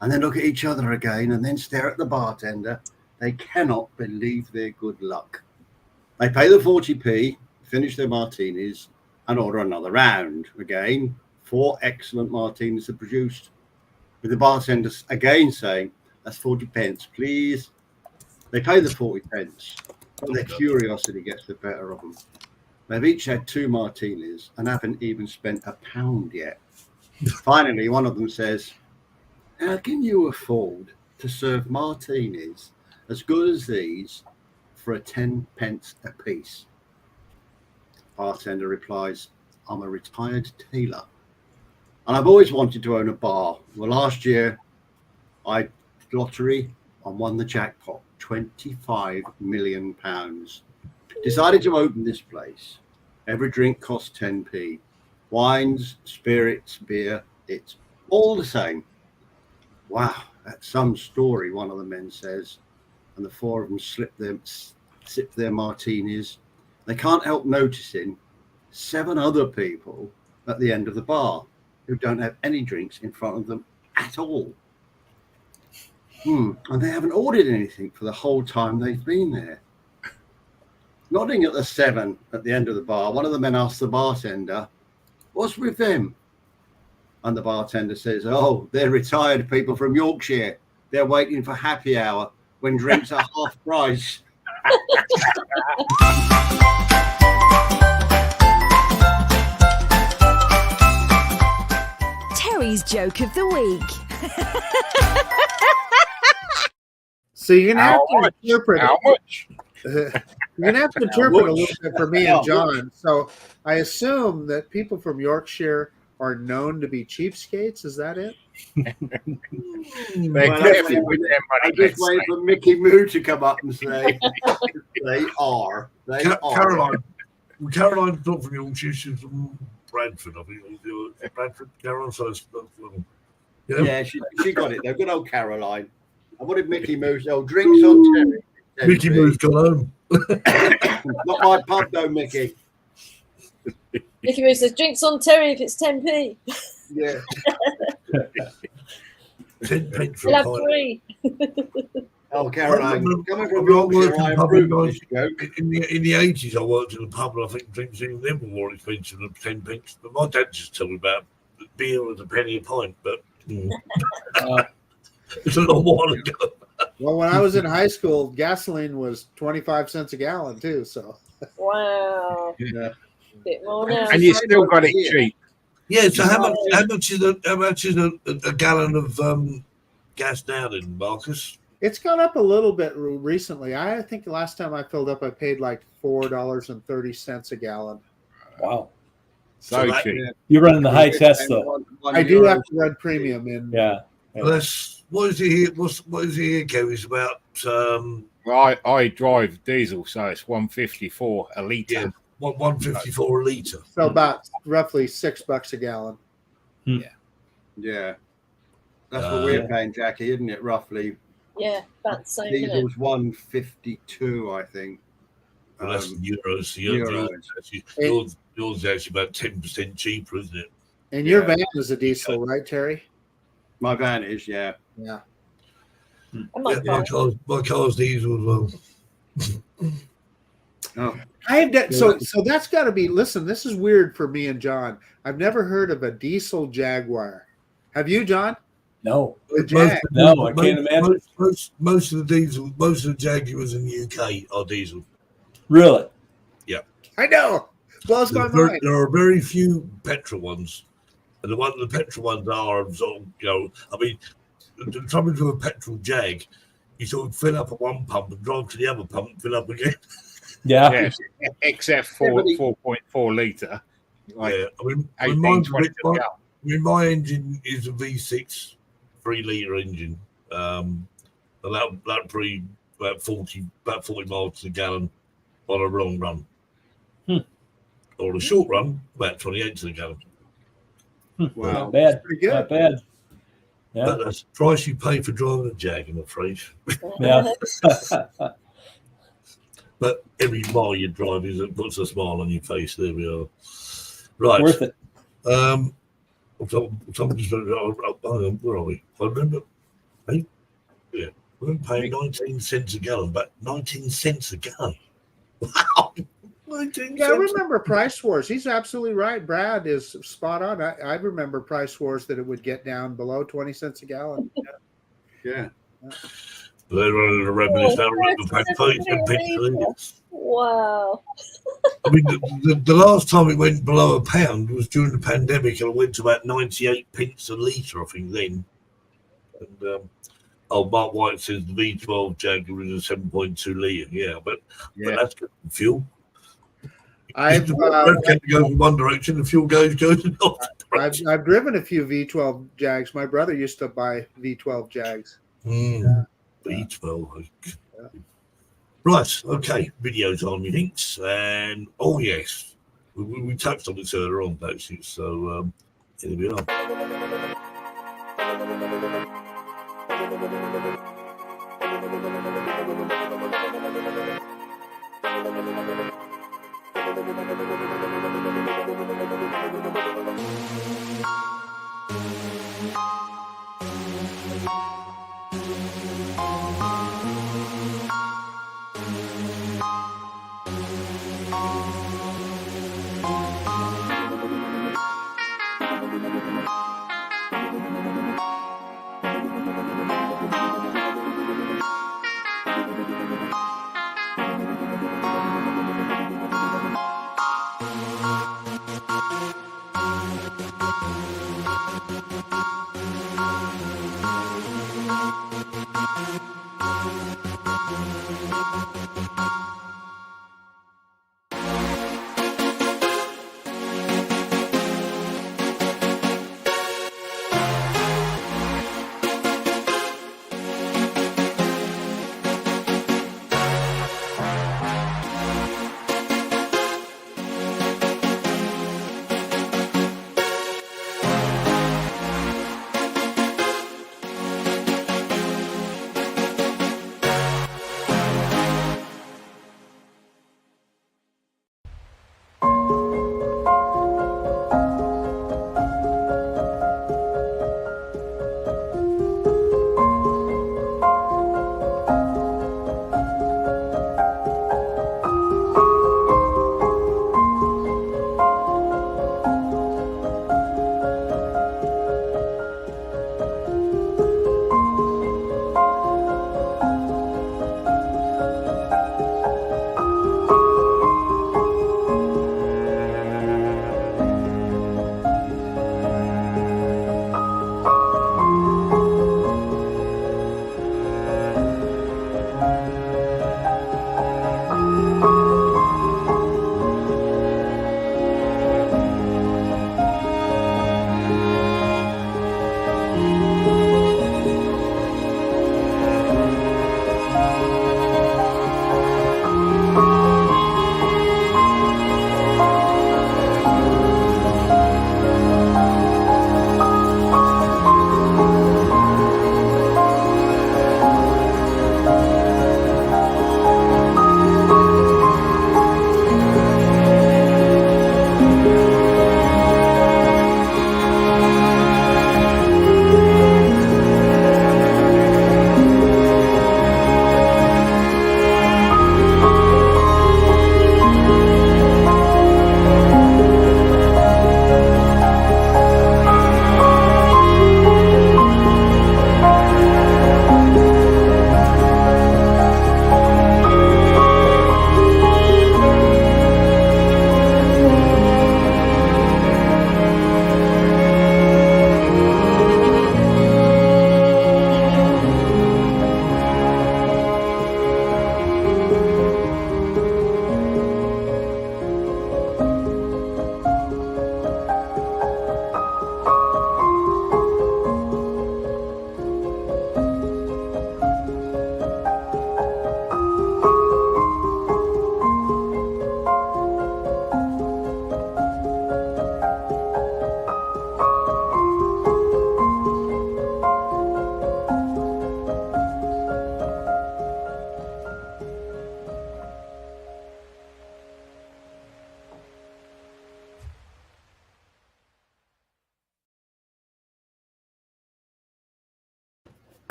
and then look at each other again and then stare at the bartender. They cannot believe their good luck. They pay the 40p, finish their martinis, and order another round. Again, 4 excellent martinis are produced, with the bartender again saying, that's 40 pence, please. They pay the 40 pence, but their curiosity gets the better of them. They've each had 2 martinis and haven't even spent £1 yet. Finally, one of them says, how can you afford to serve martinis as good as these for a 10 pence a piece? Bartender replies, I'm a retired tailor and I've always wanted to own a bar. Well, last year I lottery and won the jackpot, £25 million. Decided to open this place. Every drink costs 10p. Wines, spirits, beer, it's all the same. Wow, that's some story, one of the men says. And the 4 of them sip their martinis. They can't help noticing 7 other people at the end of the bar who don't have any drinks in front of them at all. And they haven't ordered anything for the whole time they've been there. Nodding at the 7 at the end of the bar, one of the men asks the bartender, what's with them? And the bartender says, oh, they're retired people from Yorkshire. They're waiting for happy hour when drinks are half price. Terry's Joke of the Week. So you're gonna have to interpret. How much? You're gonna have to interpret a little bit for me and John. So I assume that people from Yorkshire are known to be cheapskates. Is that it? I just waiting for Mickey Moo to come up and say they are. Caroline's not from Yorkshire. She's from Bradford, I think. Bradford, Caroline. So yeah, she got it though. Good old Caroline. And what did Mickey Moo say? Oh, drinks on Terry. Mickey Moo's gone home. Not my pub though, Mickey. Mickey Moo says, drinks on Terry if it's 10p. Yeah. 10 pence for We'll a have pint. 3. Oh, Caroline, coming from Yorkshire, I approve of this joke. In the 80s, I worked in a pub, and I think drinks in them were more expensive than 10 pence. But my dad just told me about beer was a penny a pint, but it's a long while ago. Well, when I was in high school, gasoline was 25 cents a gallon too. So Wow. Yeah. Bit more now. And you still got it cheap. Yeah. So how much is a gallon of gas now, then, Marcus? it's gone up a little bit recently. I think the last time I filled up, I paid like $4.30 a gallon. wow. So that- cheap. You're running the high test though. I do have to run premium in. Yeah. Well, that's what is it here? What is it here, Kev? It's about Well, I drive diesel, so it's 154 a litre. Yeah. 154 a litre. So about roughly $6 a gallon. Yeah. That's what we're paying, Jackie, isn't it? Roughly. Yeah, about the same. Isn't it? Diesel's 152, I think. that's the euros. So Euros. yours is actually about 10% cheaper, isn't it? And your van is a diesel, right, Terry? My van is, yeah. Yeah. And My car's diesel as well. Oh, I have that. So that's got to be. Listen, this is weird for me and John. I've never heard of a diesel Jaguar. Have you, John? No. The Jag. No, I can't imagine. Most of the Jaguars in the UK are diesel. Really? I know. Blows my mind. There are very few petrol ones, and the petrol ones are sort of, I mean, the trouble with a petrol Jag, you sort of fill up at one pump and drive to the other pump and fill up again. Yeah. Yes, except for 4.4 litre. Like Yeah, I mean, 18, 20 to go. my engine is a V6 3-litre engine. And that pretty about 40 miles to the gallon on a long run. Or a short run, about 28 to the gallon. wow. Not bad. Pretty good. Not bad. Yeah. But that's the price you pay for driving a Jag, I'm afraid. Yeah. But every mile you drive puts a smile on your face. There we are. Right. Worth it. Somebody's where are we? I remember. Hey, yeah, we're paying 19 cents a gallon, but 19 cents a gallon. Wow. 19 Yeah, I cents. remember Price Wars. He's absolutely right. Brad is spot on. I remember Price Wars that it would get down below 20 cents a gallon. Yeah. They're running a reminisce now. Wow. I mean, the last time it went below £1 was during the pandemic, and it went to about 98p a litre, I think, then. And Mark White says the V12 Jaguar is a 7.2 litre. Yeah, but that's good for fuel. I've Go in one direction, the fuel goes in the other direction. I've driven a few V12 Jags. My brother used to buy V12 Jags. V12. Right, okay. Videos on, methinks. And, oh, yes. We touched on this earlier on, actually. So, here we are.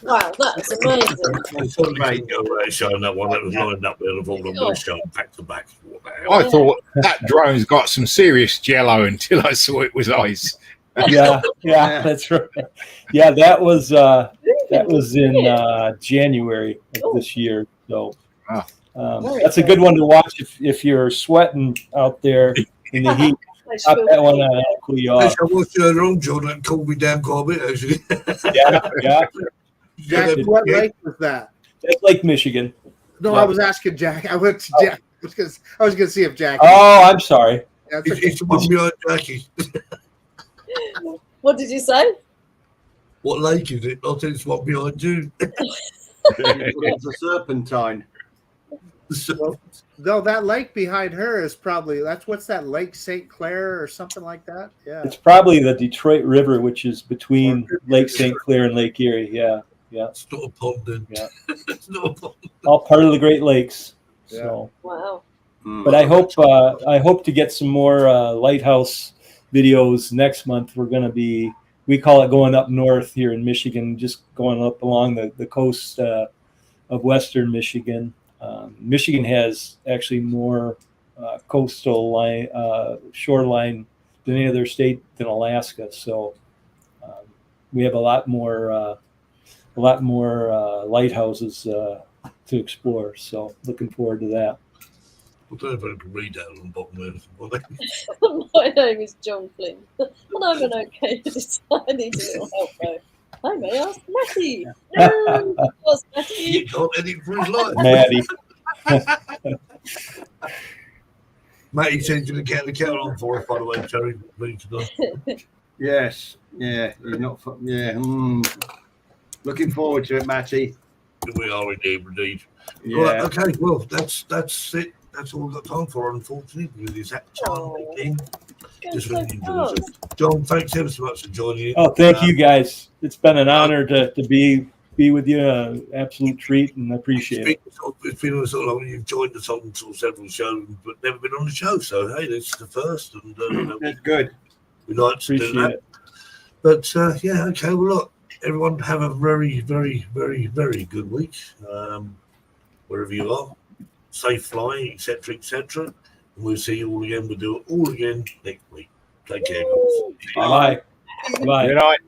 Wow, that's amazing. I thought we could go around showing that one that was lined up there. I thought I'm going to show back to back. What the hell? I thought that drone's got some serious jello until I saw it was ice. Yeah, that's right. Yeah, that was in January of this year. So that's a good one to watch if you're sweating out there in the heat. Pop that one on, it'll cool you off. I watched earlier on, John, that cooled me down quite a bit, actually. Yeah. Jack, what lake was that? That's Lake Michigan. No, I was asking Jack. I went to Jack. I was gonna see if Jack. Oh, I'm sorry. It's the one behind Jackie. What did you say? What lake is it? I'll tell you, it's one behind you. It's a serpentine. No, that lake behind her is probably what's that Lake St. Clair or something like that. Yeah, It's probably the Detroit River, which is between Lake St. Clair and Lake Erie. Yeah. It's not a pond, then. Yeah. It's not a pond. All part of the Great Lakes. So, Wow. but I hope to get some more lighthouse videos next month. We call it going up north here in Michigan, just going up along the coast of western Michigan. Michigan has actually more coastal shoreline than any other state than Alaska. So we have a lot more lighthouses to explore. So looking forward to that. I don't know if I can read that on the bottom there. My name is John Flynn, and I'm an okay editor. I need a little help though. I may ask Matty. No, what's Matty? You can't edit for his life. Maddie. Matty said to get the kettle on for us, by the way, Terry. Ready to go. Yes. Yeah. You're not. Yeah. Looking forward to it, Matty. We are indeed. Yeah. Right, okay, well, that's it. That's all we've got time for, unfortunately, because it's that time again. Just really enjoy it. John, thanks ever so much for joining in. Oh, thank you guys. It's been an honor to be with you. Absolute treat, and I appreciate it. It's been sort of like you've joined us on sort of several shows, but never been on the show. So hey, this is the first, and That's good. we like to do that. It. But yeah, okay. Well, look, everyone have a very, very, very, very good week wherever you are. Safe flying, etc., etc. And we'll see you all again. We'll do it all again next week. Take care, guys. Bye. Bye. Good night.